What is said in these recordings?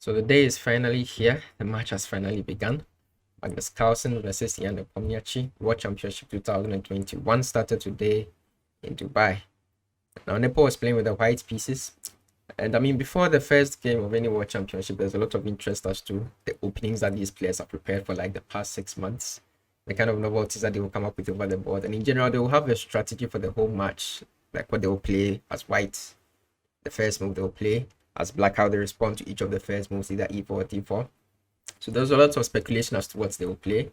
So the day is finally here. The match has finally begun. Magnus Carlsen versus Nepomniachtchi World Championship 2021 started today in Dubai. Now Nepo was playing with the white pieces. And I mean, before the first game of any World Championship, there's a lot of interest as to the openings that these players are prepared for, like the past 6 months, the kind of novelties that they will come up with over the board. And in general, they will have a strategy for the whole match, like what they will play as white, the first move they will play, as black, how they respond to each of the first moves, either E4 or D4. So there's a lot of speculation as to what they will play.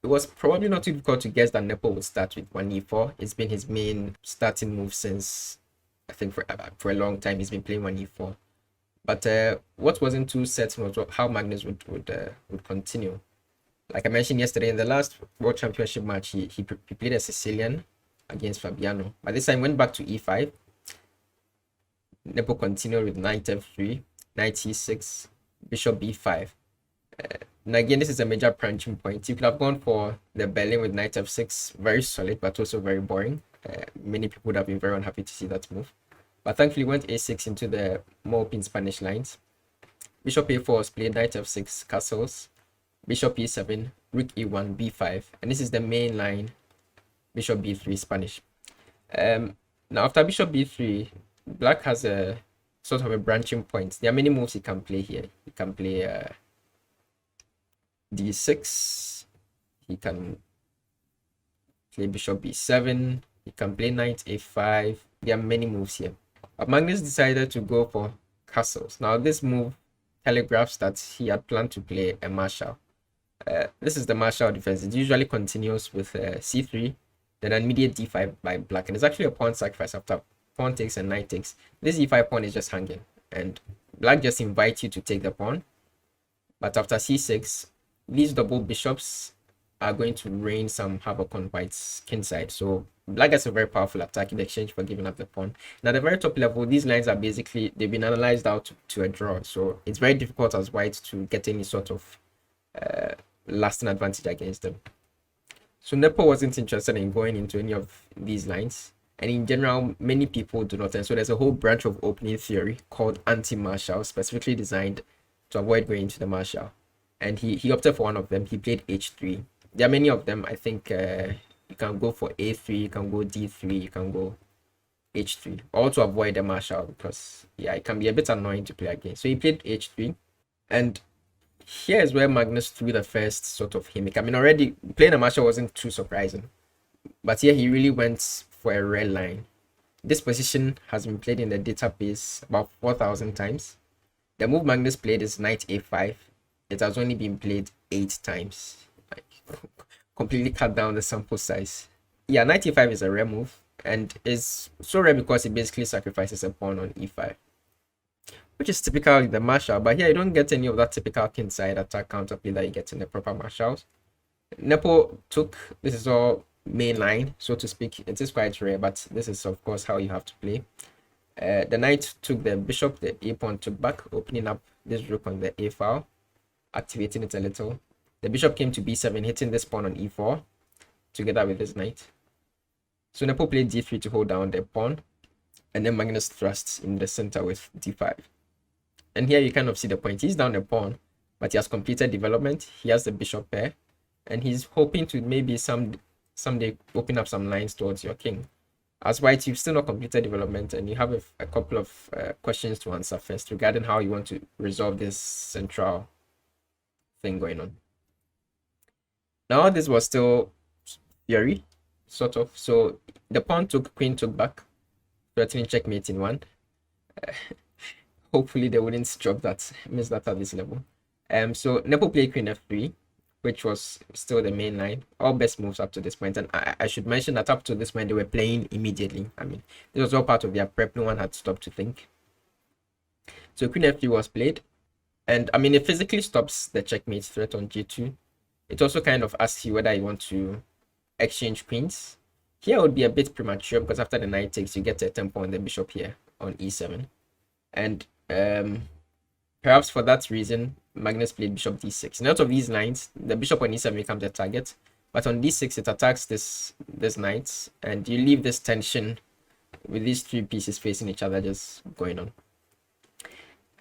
It was probably not too difficult to guess that Nepo would start with 1E4. It's been his main starting move since, I think, for a long time. He's been playing 1E4. But what wasn't too certain was how Magnus would continue. Like I mentioned yesterday, in the last World Championship match, he played a Sicilian against Fabiano. But this time went back to E5. Nepo continued with knight F3, knight E6, bishop B5. Now again, this is a major branching point. You could have gone for the Berlin with knight F6, very solid but also very boring. Many people would have been very unhappy to see that move. But thankfully went A6 into the more open Spanish lines. Bishop A4 was played, knight F6, castles, bishop E7, rook E1, B5, and this is the main line, bishop B3 Spanish. Now after bishop B3, black has a sort of a branching point. There are many moves he can play here. He can play D6, he can play bishop B7, he can play knight A5. There are many moves here. But Magnus decided to go for castles. Now this move telegraphs that he had planned to play a marshal. This is the marshal defense. It usually continues with C3, then an immediate D5 by black, and it's actually a pawn sacrifice after pawn takes and knight takes. This E5 pawn is just hanging, and black just invites you to take the pawn. But after C6, these double bishops are going to rain some havoc on white's king side. So black gets a very powerful attack in exchange for giving up the pawn. Now, at the very top level, these lines are basically, they've been analyzed out to a draw. So it's very difficult as white to get any sort of lasting advantage against them. So Nepo wasn't interested in going into any of these lines. And in general, many people do not. And so there's a whole branch of opening theory called anti-marshal, specifically designed to avoid going into the marshal. And he opted for one of them. He played H3. There are many of them. I think you can go for A3, you can go D3, you can go H3, all to avoid the marshal, because yeah, it can be a bit annoying to play against. So he played H3, and here is where Magnus threw the first sort of gimmick. I mean, already playing a marshal wasn't too surprising, but here he really went for a red line. This position has been played in the database about 4,000 times. The move Magnus played is knight A5. It has only been played 8 times. Like, completely cut down the sample size. Yeah, knight E5 is a rare move, and is so rare because it basically sacrifices a pawn on E5, which is typical in the marshal. But here you don't get any of that typical kingside attack counterplay that you get in the proper marshals. Nepo took, this is all main line, so to speak. It is quite rare, but this is of course how you have to play. The knight took the bishop, the A pawn took back, opening up this rook on the A file, activating it a little. The bishop came to B7, hitting this pawn on E4 together with this knight. So Nepo played D3 to hold down the pawn, and then Magnus thrusts in the center with D5. And here you kind of see the point. He's down the pawn, but he has completed development. He has the bishop pair, and he's hoping to maybe someday open up some lines towards your king. As white, you've still not completed development, and you have a couple of questions to answer first regarding how you want to resolve this central thing going on. Now this was still theory, sort of. So the pawn took, queen took back, threatening checkmate in one. Hopefully they wouldn't drop that, miss that at this level. So Nepo played queen f3, which was still the main line. All best moves up to this point. And I should mention that up to this point they were playing immediately. I mean, this was all part of their prep. No one had stopped to think. So queen f3 was played. And I mean, it physically stops the checkmate threat on g2. It also kind of asks you whether you want to exchange queens. Here would be a bit premature because after the knight takes, you get a tempo on the bishop here on e7. And perhaps for that reason, Magnus played bishop d6. In out of these lines, the bishop on e7 becomes a target. But on d6, it attacks this knight. And you leave this tension with these 3 pieces facing each other just going on.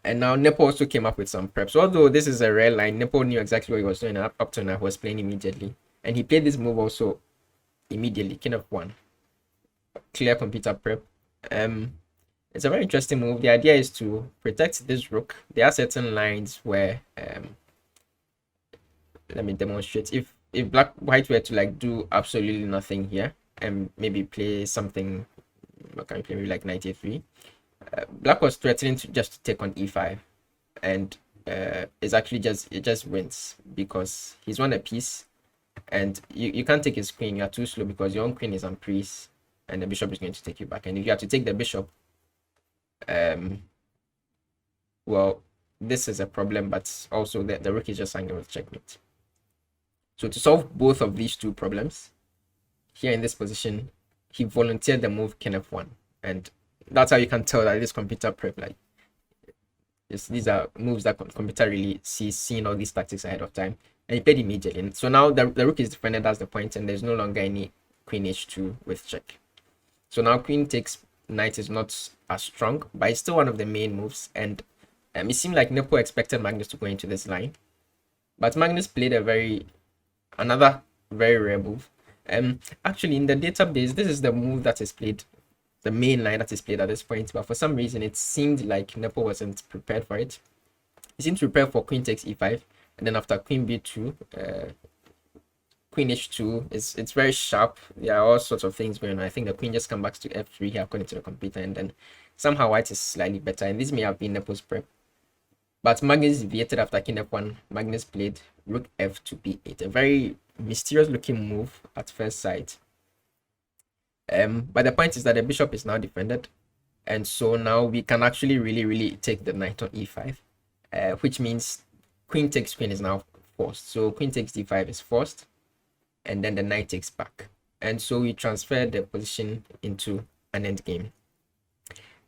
And now Nepo also came up with some preps. Although this is a rare line, Nepo knew exactly what he was doing up to now. He was playing immediately. And he played this move also immediately. King f1. Clear computer prep. It's a very interesting move. The idea is to protect this rook. There are certain lines where let me demonstrate. If white were to like do absolutely nothing here and maybe play something, what can we play, maybe like knight a3. Black was threatening to just take on e5, and it's actually it just wins because he's won a piece, and you can't take his queen. You're too slow because your own queen is on priest, and the bishop is going to take you back. And if you have to take the bishop, well, this is a problem, but also the rook is just hanging with checkmate. So to solve both of these two problems, here in this position, he volunteered the move king f1, and that's how you can tell that this computer prep, like, these are moves that computer really seeing all these tactics ahead of time, and he played immediately. And so now the rook is defended, that's the point, and there's no longer any queen h2 with check. So now queen takes knight is not as strong, but it's still one of the main moves. And it seemed like Nepo expected Magnus to go into this line, but Magnus played another very rare move. Actually, in the database, this is the move that is played, the main line that is played at this point, but for some reason it seemed like Nepo wasn't prepared for it. He seemed to prepare for queen takes e5, and then after queen b2, queen h2, it's very sharp. There are all sorts of things going on. I think the queen just comes back to f3 here according to the computer, and then somehow white is slightly better, and this may have been Nepo's prep. But Magnus deviated after king f1. Magnus played rook f to b8, a very mysterious looking move at first sight. But the point is that the bishop is now defended, and so now we can actually really take the knight on e5, which means queen takes queen is now forced. So queen takes d5 is forced, and then the knight takes back, and so we transfer the position into an endgame.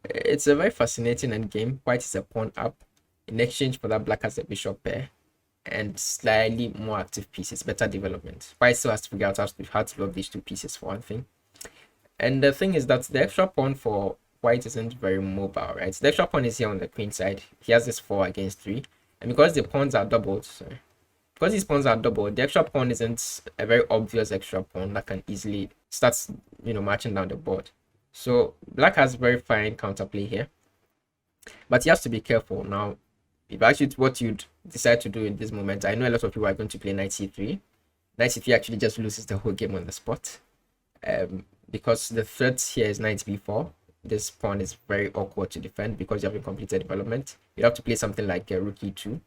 It's a very fascinating endgame. White is a pawn up. In exchange for that, black has a bishop pair and slightly more active pieces, better development. White still has to figure out how to love these two pieces for one thing. And the thing is that the extra pawn for white isn't very mobile, right? The extra pawn is here on the queen side. He has this 4 against 3. And because the pawns are doubled, because these pawns are doubled, the extra pawn isn't a very obvious extra pawn that can easily start, marching down the board. So black has very fine counterplay here, but he has to be careful. Now, if actually what you'd decide to do in this moment, I know a lot of people are going to play knight c3. Knight c3 actually just loses the whole game on the spot. Because the threat here is knight b4. This pawn is very awkward to defend because you haven't completed development. You have to play something like rook e2,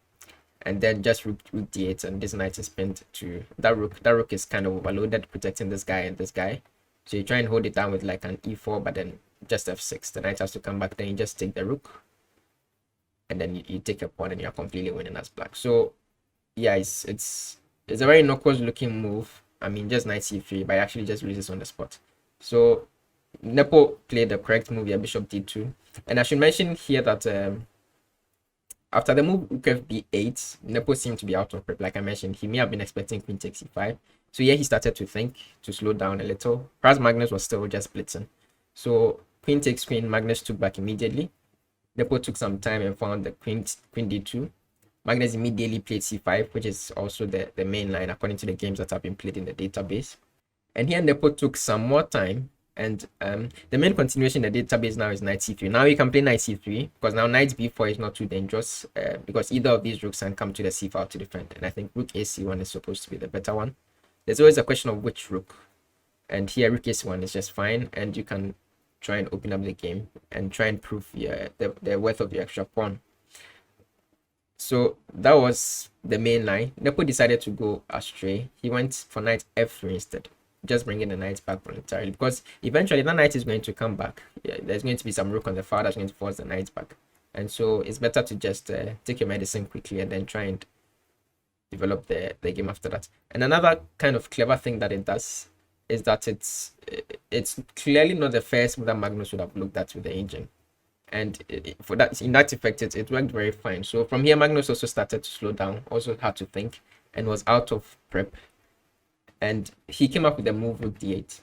and then just rook d8, and this knight is pinned to that rook. That rook is kind of overloaded, protecting this guy and this guy. So you try and hold it down with like an e4, but then just f6. The knight has to come back. Then you just take the rook, and then you take a pawn, and you're completely winning as black. So yeah, it's a very awkward looking move. I mean, just knight c3, but it actually just loses on the spot. So Nepo played the correct move here, bishop d2. And I should mention here that after the move rook b8, Nepo seemed to be out of prep. Like I mentioned, he may have been expecting queen takes e5. So here he started to think, to slow down a little. Perhaps Magnus was still just blitzing. So queen takes queen, Magnus took back immediately. Nepo took some time and found the queen d2. Magnus immediately played c5, which is also the main line according to the games that have been played in the database. And here Nepo took some more time, and the main continuation in the database now is knight c3. Now you can play knight c3 because now knight b4 is not too dangerous, because either of these rooks can come to the c file to defend. And I think rook ac1 is supposed to be the better one. There's always a question of which rook, and here rook ac1 is just fine, and you can try and open up the game and try and prove the worth of your extra pawn. So that was the main line. Nepo decided to go astray. He went for knight f3 instead, just bringing the knight back voluntarily, because eventually that knight is going to come back. Yeah, there's going to be some rook on the far that's going to force the knight back, and so it's better to just take your medicine quickly and then try and develop the game after that. And another kind of clever thing that it does is that it's clearly not the first move that Magnus would have looked at with the engine, and for that, in that effect, it worked very fine. So from here, Magnus also started to slow down, also had to think, and was out of prep. And he came up with the move rook d8.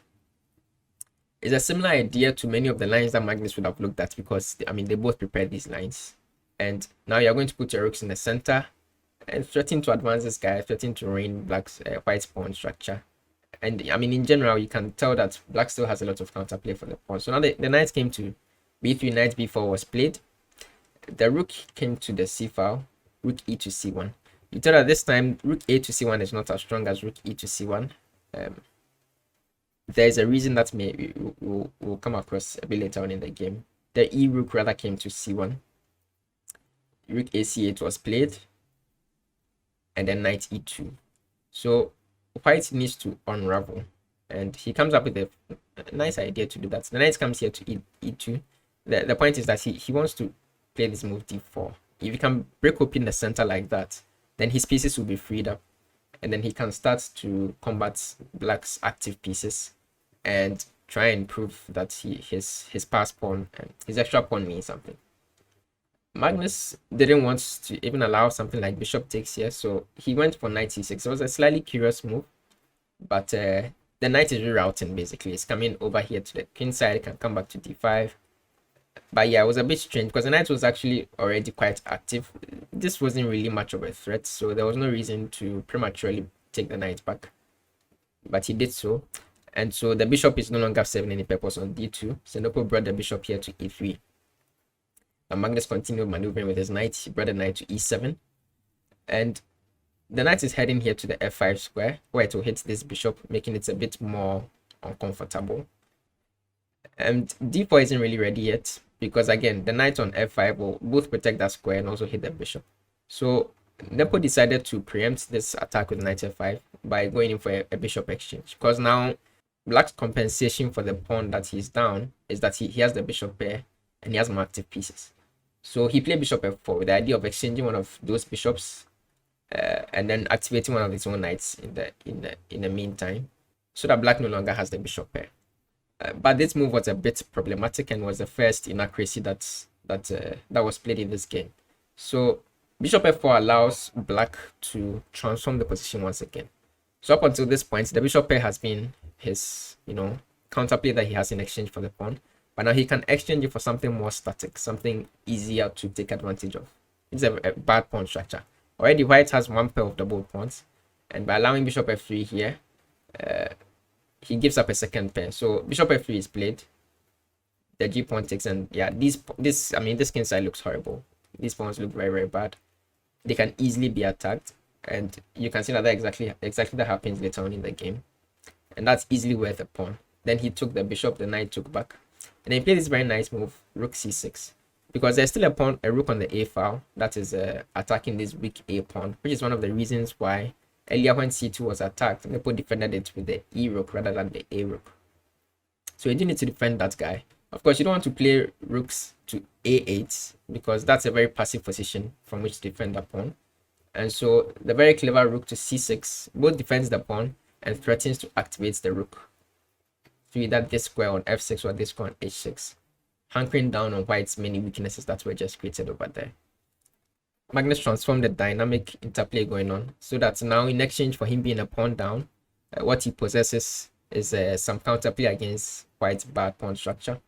It's a similar idea to many of the lines that Magnus would have looked at, because I mean they both prepared these lines. And now you're going to put your rooks in the center and threaten to advance this guy, threaten to ruin black's white's pawn structure. And I mean, in general, you can tell that black still has a lot of counterplay for the pawn. So now the knight came to b3, knight b4 was played. The rook came to the c file, rook e to c1. You tell that this time rook a to c1 is not as strong as rook e to c1. There's a reason that we'll come across a bit later on in the game. The e rook rather came to c1. Rook a c8 was played, and then knight e2. So white needs to unravel, and he comes up with a nice idea to do that. The knight comes here to e2. The point is that he wants to play this move d4. If you can break open the center like that, then his pieces will be freed up, and then he can start to combat black's active pieces and try and prove that his pass pawn and his extra pawn means something. Magnus didn't want to even allow something like bishop takes here, so he went for knight c6. It was a slightly curious move, but the knight is rerouting basically. It's coming over here to the queen side, it can come back to d5. But yeah, it was a bit strange because the knight was actually already quite active. This wasn't really much of a threat, so there was no reason to prematurely take the knight back. But he did so, and so the bishop is no longer serving any purpose on d2. So Nepo brought the bishop here to e3. And Magnus continued maneuvering with his knight. He brought the knight to e7. And the knight is heading here to the f5 square, where it will hit this bishop, making it a bit more uncomfortable. And d4 isn't really ready yet, because again, the knight on f5 will both protect that square and also hit the bishop. So Nepo decided to preempt this attack with knight f5 by going in for a bishop exchange, because now black's compensation for the pawn that he's down is that he has the bishop pair and he has more active pieces. So he played bishop f4 with the idea of exchanging one of those bishops and then activating one of his own knights in the meantime, so that black no longer has the bishop pair. But this move was a bit problematic and was the first inaccuracy that was played in this game. So bishop f4 allows black to transform the position once again. So up until this point, the bishop pair has been his counterplay that he has in exchange for the pawn. But now he can exchange it for something more static, something easier to take advantage of. It's a bad pawn structure. Already white has one pair of double pawns, and by allowing bishop f3 here, he gives up a second pair. So bishop f3 is played. The g pawn takes, and yeah, this king side looks horrible. These pawns look very, very bad. They can easily be attacked, and you can see that exactly that happens later on in the game, and that's easily worth a pawn. Then he took the bishop, the knight took back. And then he played this very nice move, rook c6, because there's still a rook on the a file that is attacking this weak a pawn, which is one of the reasons why earlier when c2 was attacked, Nepo defended it with the e rook rather than the a rook. So you do need to defend that guy. Of course, you don't want to play rooks to a8 because that's a very passive position from which to defend the pawn. And so the very clever rook to c6 both defends the pawn and threatens to activate the rook. So either this square on f6 or this square on h6, hankering down on white's many weaknesses that were just created over there. Magnus transformed the dynamic interplay going on, so that now in exchange for him being a pawn down, what he possesses is some counterplay against white's bad pawn structure.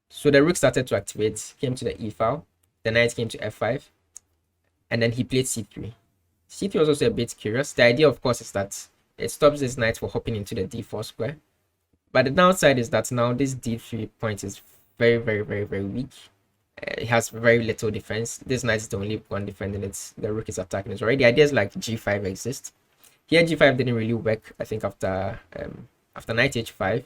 So the rook started to activate, came to the e file, the knight came to f5, and then he played c3. c3 was also a bit curious. The idea, of course, is that it stops this knight from hopping into the d4 square. But the downside is that now this d3 point is very, very, very, very weak. It has very little defense. This knight is the only one defending it. The rook is attacking it already. Ideas like g5 exist. Here g5 didn't really work. I think after knight h5,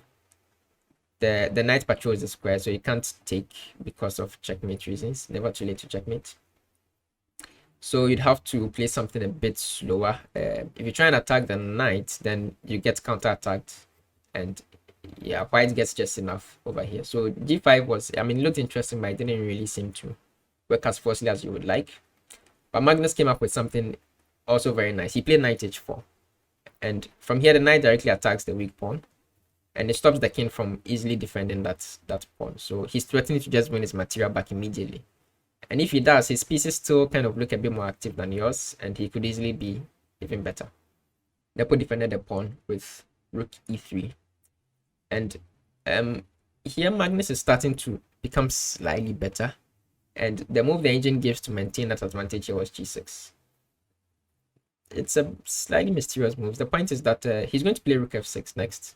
the knight patrols the square, so you can't take because of checkmate reasons. Never too late to checkmate. So you'd have to play something a bit slower. If you try and attack the knight, then you get counter-attacked. And yeah, white gets just enough over here. So g5 was, it looked interesting, but it didn't really seem to work as forcefully as you would like. But Magnus came up with something also very nice. He played knight h4. And from here, the knight directly attacks the weak pawn. And it stops the king from easily defending that pawn. So he's threatening to just win his material back immediately. And if he does, his pieces still kind of look a bit more active than yours, and he could easily be even better. Nepo defended the pawn with rook e3. And here Magnus is starting to become slightly better. And the move the engine gives to maintain that advantage here was g6. It's a slightly mysterious move. The point is that he's going to play rook f6 next,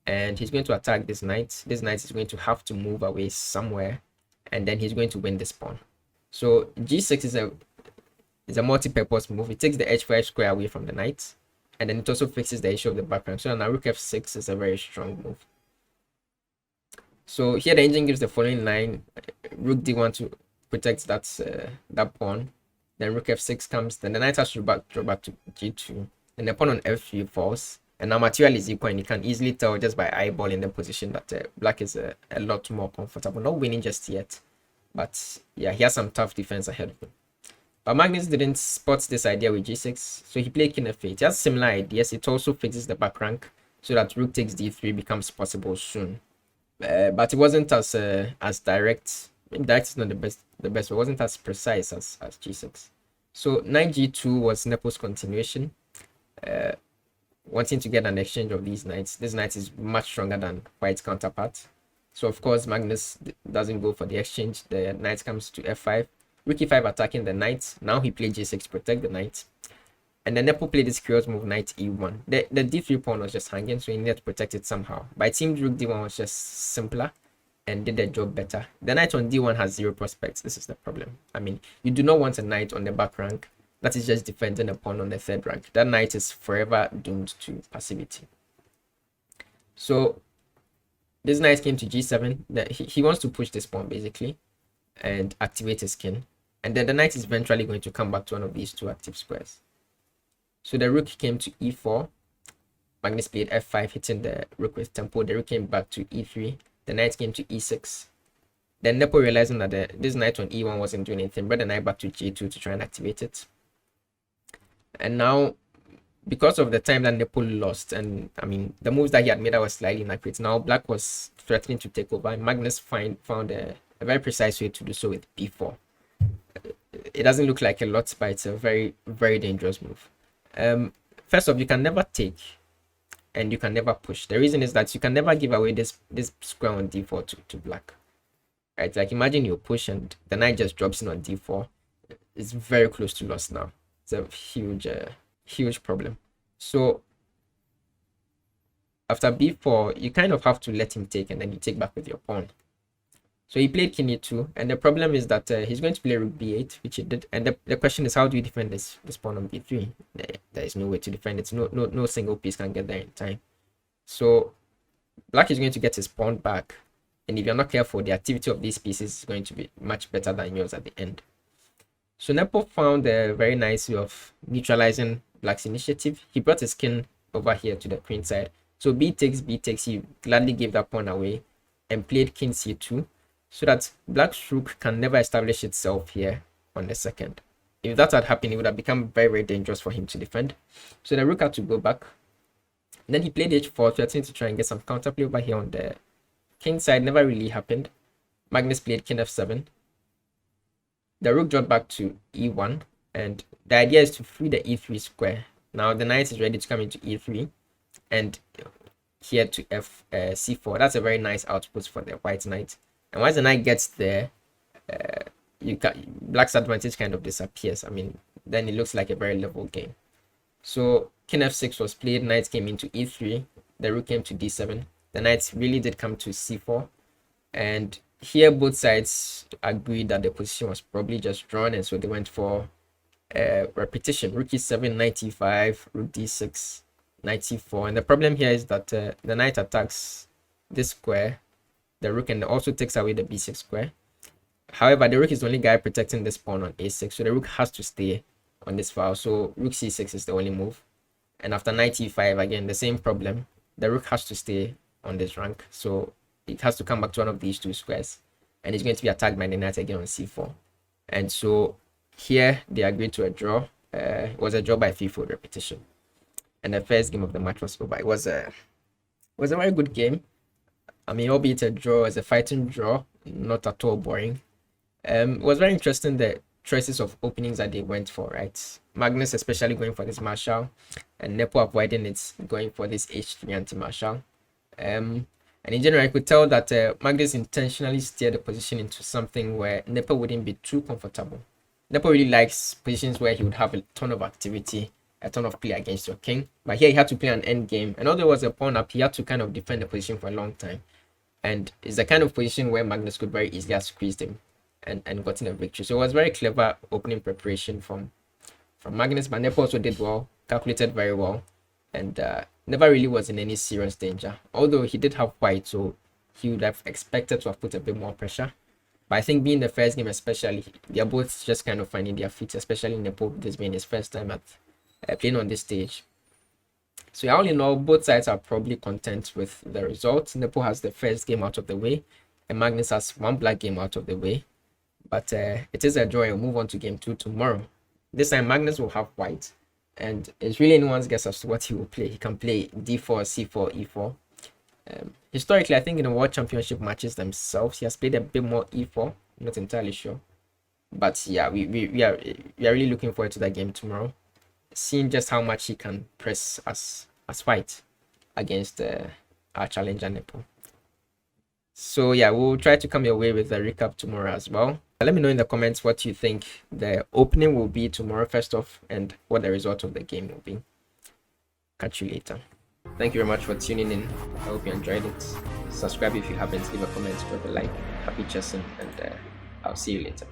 and he's going to attack this knight. This knight is going to have to move away somewhere, and then he's going to win this pawn. So g6 is a multi-purpose move. It takes the h5 square away from the knight, and then it also fixes the issue of the background. So now rook f6 is a very strong move. So here the engine gives the following line: rook d1 to protect that pawn. Then rook f6 comes. Then the knight has to draw back to g2, and the pawn on f3 falls. And now material is equal, and you can easily tell just by eyeballing the position that black is a lot more comfortable. Not winning just yet, but yeah, he has some tough defense ahead of him. But Magnus didn't spot this idea with g6, so he played king f8. He has similar ideas. It also fixes the back rank so that rook takes d3 becomes possible soon. But it wasn't as direct. I mean, direct is not the best. But it wasn't as precise as g6. So knight g2 was Nepo's continuation, wanting to get an exchange of these knights. This knight is much stronger than white's counterpart. So of course Magnus doesn't go for the exchange. The knight comes to f5. Rook e5 attacking the knight. Now he played g6 to protect the knight. And then Nepo played this curious move, knight e1. The d3 pawn was just hanging, so he needed to protect it somehow. But it seemed rook d1 was just simpler and did the job better. The knight on d1 has zero prospects. This is the problem. I mean, you do not want a knight on the back rank that is just defending a pawn on the third rank. That knight is forever doomed to passivity. So this knight came to g7. He wants to push this pawn basically and activate his king. And then the knight is eventually going to come back to one of these two active squares. So the rook came to e4. Magnus played f5, hitting the rook with tempo. The rook came back to e3. The knight came to e6. Then Nepo, realizing that this knight on e1 wasn't doing anything, brought the knight back to g2 to try and activate it. And now, because of the time that Nepo lost, and I mean, the moves that he had made was slightly inaccurate, now black was threatening to take over. Magnus found a very precise way to do so with b4. It doesn't look like a lot, but it's a very, very dangerous move. First off, you can never take and you can never push. The reason is that you can never give away this square on d4 to black, right? Like imagine you push and the knight just drops in on d4. It's very close to loss now. It's a huge problem. So after b4, you kind of have to let him take and then you take back with your pawn. So he played king e2, and the problem is that he's going to play rook b8, which he did. And the question is, how do you defend this pawn on b3? There is no way to defend it. No single piece can get there in time. So black is going to get his pawn back, and if you're not careful, the activity of these pieces is going to be much better than yours at the end. So Nepo found a very nice way of neutralizing black's initiative. He brought his king over here to the queen side. So b takes. He gladly gave that pawn away and played king c2. So that black's rook can never establish itself here on the second. If that had happened, it would have become very, very dangerous for him to defend. So the rook had to go back. And then he played h4, threatening to try and get some counterplay over here on the king side. Never really happened. Magnus played king f7. The rook dropped back to e1. And the idea is to free the e3 square. Now the knight is ready to come into e3. And here to c4. That's a very nice output for the white knight. And once the knight gets there, black's advantage kind of disappears. I mean, then it looks like a very level game. So king f6 was played. Knight came into e3. The rook came to d7. The knight really did come to c4. And here both sides agreed that the position was probably just drawn, and so they went for repetition. Rook e7, knight e5, rook d6, knight e4. And the problem here is that the knight attacks this square, the rook, and also takes away the b6 square. However, the rook is the only guy protecting this pawn on a6, so the rook has to stay on this file. So rook c6 is the only move. And after knight e5, again, the same problem. The rook has to stay on this rank, so it has to come back to one of these two squares. And it's going to be attacked by the knight again on c4. And so here they agreed to a draw. It was a draw by three-fold repetition. And the first game of the match was over. It was a very good game. I mean, albeit a draw, as a fighting draw, not at all boring. It was very interesting, the choices of openings that they went for, right? Magnus especially going for this marshal, and Nepo avoiding it, going for this h3 anti-marshal. And in general, I could tell that Magnus intentionally steered the position into something where Nepo wouldn't be too comfortable. Nepo really likes positions where he would have a ton of activity, a ton of play against your king. But here he had to play an end game. And although it was a pawn up, he had to kind of defend the position for a long time. And it's the kind of position where Magnus could very easily have squeezed him and gotten a victory. So it was very clever opening preparation from Magnus. But Nepo also did well, calculated very well, and never really was in any serious danger. Although he did have white, so he would have expected to have put a bit more pressure. But I think being the first game, especially, they're both just kind of finding their feet, especially Nepo, this being his first time at playing on this stage. So all in all, both sides are probably content with the results. Nepo has the first game out of the way, and Magnus has one black game out of the way. But it is a draw. We'll move on to game 2 tomorrow. This time Magnus will have white, and it's really anyone's guess as to what he will play. He can play d4, c4, e4. Historically, I think in the World Championship matches themselves, he has played a bit more e4. I'm not entirely sure, but yeah, we are really looking forward to that game tomorrow, seeing just how much he can press as white against our challenger Nepo. So yeah, we'll try to come your way with a recap tomorrow as well. Let me know in the comments what you think the opening will be tomorrow first off, and what the result of the game will be. Catch you later. Thank you very much for tuning in. I hope you enjoyed it. Subscribe if you haven't, leave a comment, drop a like. Happy chessing, and I'll see you later.